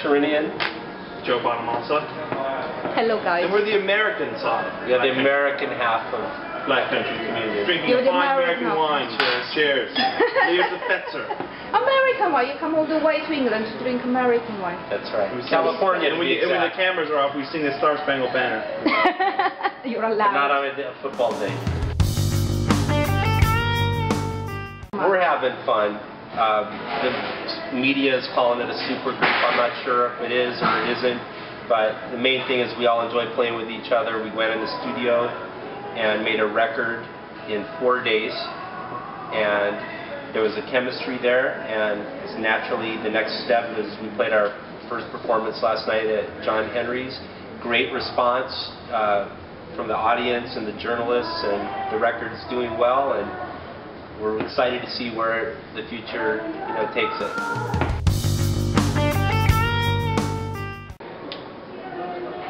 Sherinian. Joe Bonamassa. Hello guys. And we're the American side. Yeah, the American half of Black Country Community. Drinking You're the fine American wine. Cheers. Here's the Fetzer. American wine. You come all the way to England to drink American wine. That's right. California. And when the cameras are off, we sing the Star Spangled Banner. You're allowed. Not on a football day. We're having fun. The media is calling it a super group. I'm not sure if it is or it isn't, but the main thing is we all enjoy playing with each other. We went in the studio and made a record in 4 days, and there was a chemistry there, and naturally the next step is we played our first performance last night at John Henry's. Great response from the audience and the journalists, and the record's doing well, and we're excited to see where the future, takes it.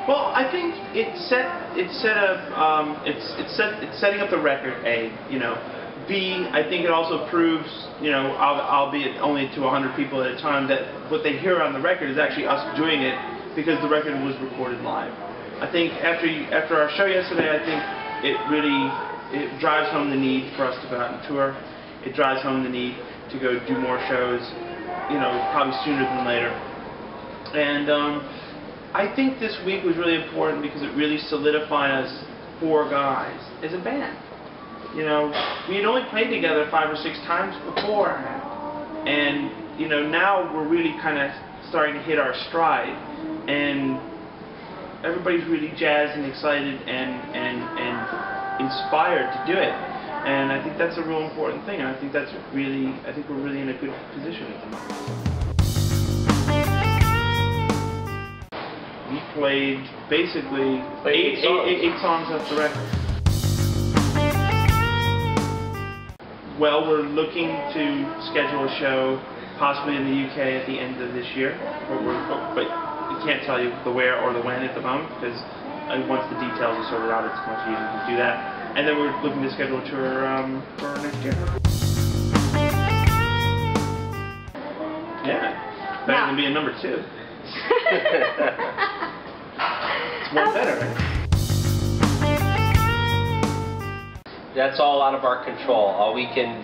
Well, I think it's setting up the record. A, B, I think it also proves, albeit only to 100 people at a time, that what they hear on the record is actually us doing it because the record was recorded live. I think after our show yesterday, I think it drives home the need for us to go out and tour. It drives home the need to go do more shows, probably sooner than later. And I think this week was really important because it really solidified us 4 guys as a band. We had only played together 5 or 6 times before, and now we're really kind of starting to hit our stride, and everybody's really jazzed and excited and inspired to do it, and I think that's a real important thing, and I think we're really in a good position at the moment. We played basically 8 songs off the record. Well, we're looking to schedule a show possibly in the UK at the end of this year, but we can't tell you the where or the when at the moment because once the details are sorted out, it's much easier to do that. And then we're looking to schedule a tour for next year. Yeah, better than being number 2. It's one better, right? That's all out of our control. All we can,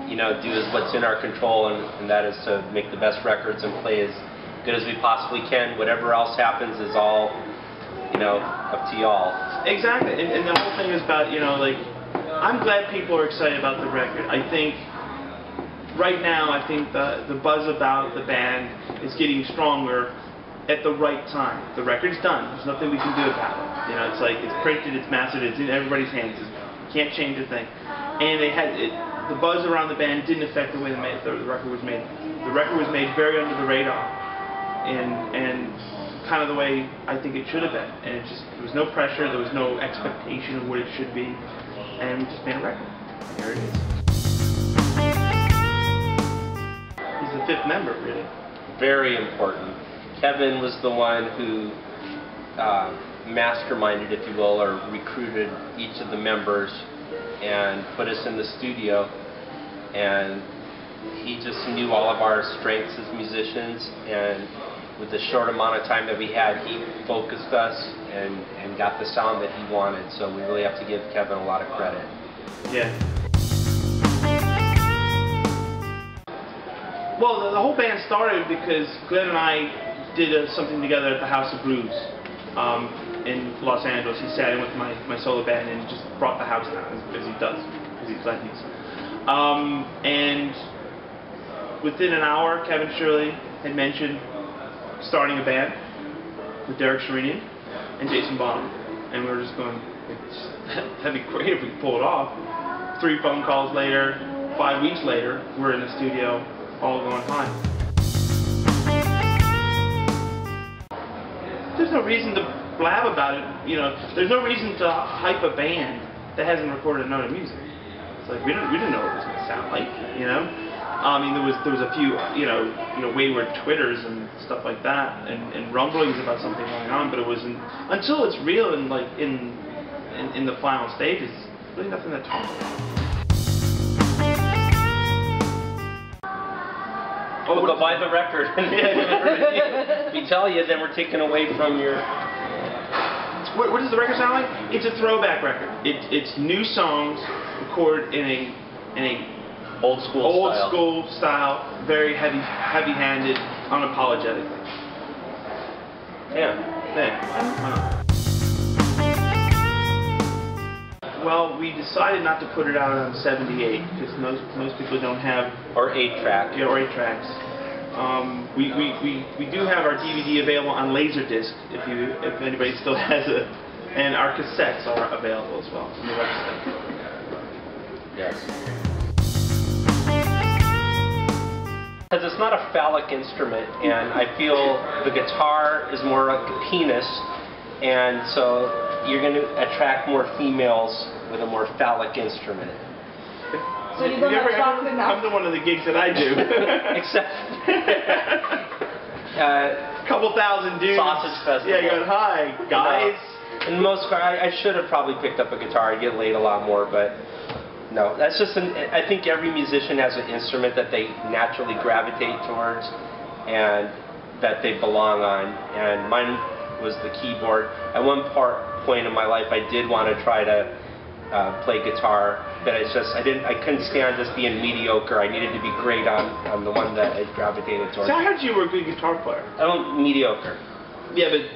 do is what's in our control, and that is to make the best records and play as good as we possibly can. Whatever else happens is all, up to y'all. Exactly, and the whole thing is about, I'm glad people are excited about the record. I think right now, the buzz about the band is getting stronger at the right time. The record's done. There's nothing we can do about it. It's like it's printed, it's mastered, it's in everybody's hands. Can't change a thing. And the buzz around the band didn't affect the way the record was made. The record was made very under the radar, and kind of the way I think it should have been. And there was no pressure, there was no expectation of what it should be, and we just made a record. Here it is. He's the 5th member, really. Very important. Kevin was the one who masterminded, if you will, or recruited each of the members and put us in the studio, and he just knew all of our strengths as musicians, and with the short amount of time that we had, he focused us and got the sound that he wanted, so we really have to give Kevin a lot of credit. Yeah. Well, the whole band started because Glenn and I did something together at the House of Blues in Los Angeles. He sat in with my solo band and just brought the house down, as he does, because he's Chinese. And within an hour, Kevin Shirley had mentioned starting a band with Derek Sherinian and Jason Bonham. And we were just going, that'd be great if we could pull it off. 3 phone calls later, 5 weeks later, we're in the studio all going fine. There's no reason to blab about it, there's no reason to hype a band that hasn't recorded a note of music. It's like we didn't know what it was going to sound like, I mean, there was a few, wayward twitters and stuff like that, and rumblings about something going on, but it wasn't until it's real and in the final stages. Really nothing to talk about. We'll go buy the record. If we tell you, then we're taking away from your... What does the record sound like? It's a throwback record. It's new songs recorded in a old school style, very heavy-handed, unapologetically. Yeah. Well, we decided not to put it out on 78 because most people don't have... Or 8-track. Yeah, or 8 tracks. We do have our DVD available on Laserdisc if anybody still has it, and our cassettes are available as well on the website. Yes. Because it's not a phallic instrument, and I feel the guitar is more like a penis, and so you're going to attract more females with a more phallic instrument. So you don't attract enough. Come to one of the gigs that I do. Except couple thousand dudes. Sausage festival. Yeah, going, hi guys. No. In most part, I should have probably picked up a guitar. I'd get laid a lot more, but no. That's just I think every musician has an instrument that they naturally gravitate towards and that they belong on. And mine was the keyboard. At one point in my life, I did want to try to play guitar, but it's just I couldn't stand just being mediocre. I needed to be great on the one that I gravitated towards. So I heard you were a good guitar player. I don't mediocre. Yeah, but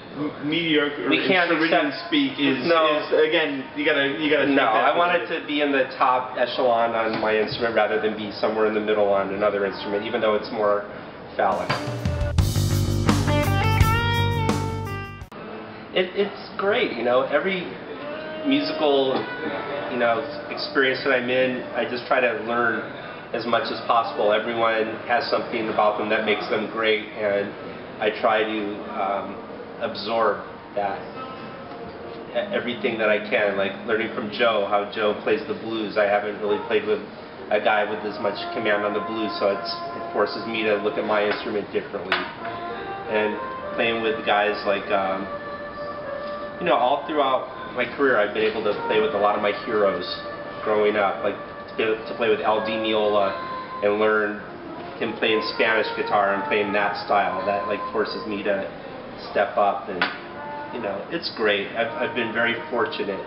mediocre. We can't Sherinian speak is again you gotta. No, I wanted to be in the top echelon on my instrument rather than be somewhere in the middle on another instrument, even though it's more phallic. It's great, you know. Every musical, you know, experience that I'm in, I just try to learn as much as possible. Everyone has something about them that makes them great, and I try to absorb that, everything that I can, like learning from Joe, how Joe plays the blues. I haven't really played with a guy with as much command on the blues, so it forces me to look at my instrument differently. And playing with guys like, you know, all throughout my career, I've been able to play with a lot of my heroes growing up, like to play with Al Di Meola and learn him playing Spanish guitar and playing that style. That like forces me to step up, and you know, it's great. I've been very fortunate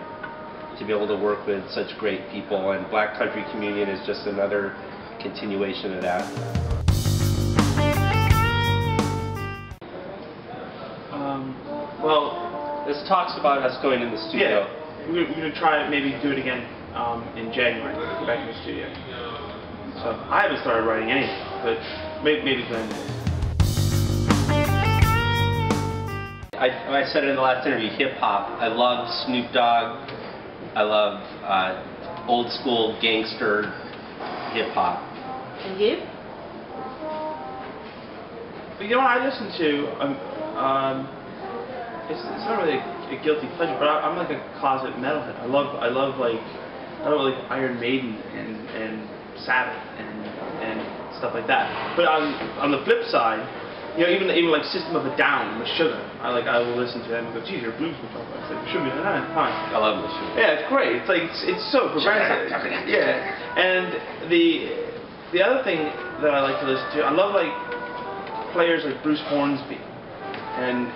to be able to work with such great people, and Black Country Communion is just another continuation of that. Well, this talks about us going in the studio. Yeah, we're going to try maybe do it again in January, go back in the studio. So I haven't started writing anything, but maybe Glenn did. I said it in the last interview, hip-hop. I love Snoop Dogg. I love old school gangster hip-hop. And you? But you know what I listen to? It's not really a guilty pleasure, but I'm like a closet metalhead. I love like Iron Maiden and Sabbath and stuff like that. But on the flip side, you know, even like System of a Down with Sugar, I will listen to them and go, geez, you're a blues guitar player. It's like, Sugar, fine. I love the Sugar. Yeah, it's great. It's like it's so progressive. Yeah, and the other thing that I like to listen to, I love like players like Bruce Hornsby and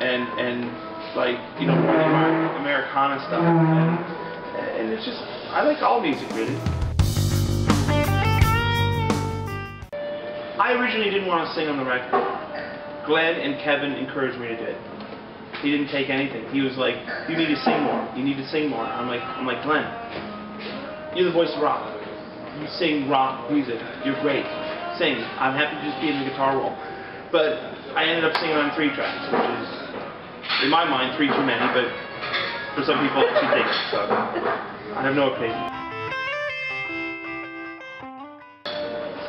like, you know, more the Americana stuff, and it's just, I like all music really. I originally didn't want to sing on the record. Glenn and Kevin encouraged me to do it. He didn't take anything. He was like, you need to sing more. You need to sing more. I'm like, Glenn, you're the voice of rock. You sing rock music. You're great. Sing. I'm happy to just be in the guitar role. But I ended up singing on 3 tracks, which is, in my mind, 3 too many, but for some people it's ridiculous, so I have no opinion.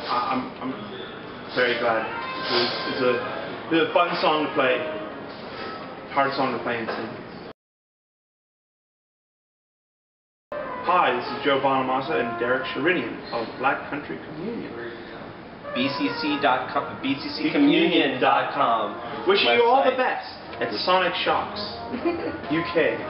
I'm very glad. It's a fun song to play, hard song to play and sing. Hi, this is Joe Bonamassa and Derek Sherinian of Black Country Communion. BCCcommunion.com. Wishing you all the best at Sonic Shocks UK.com.uk.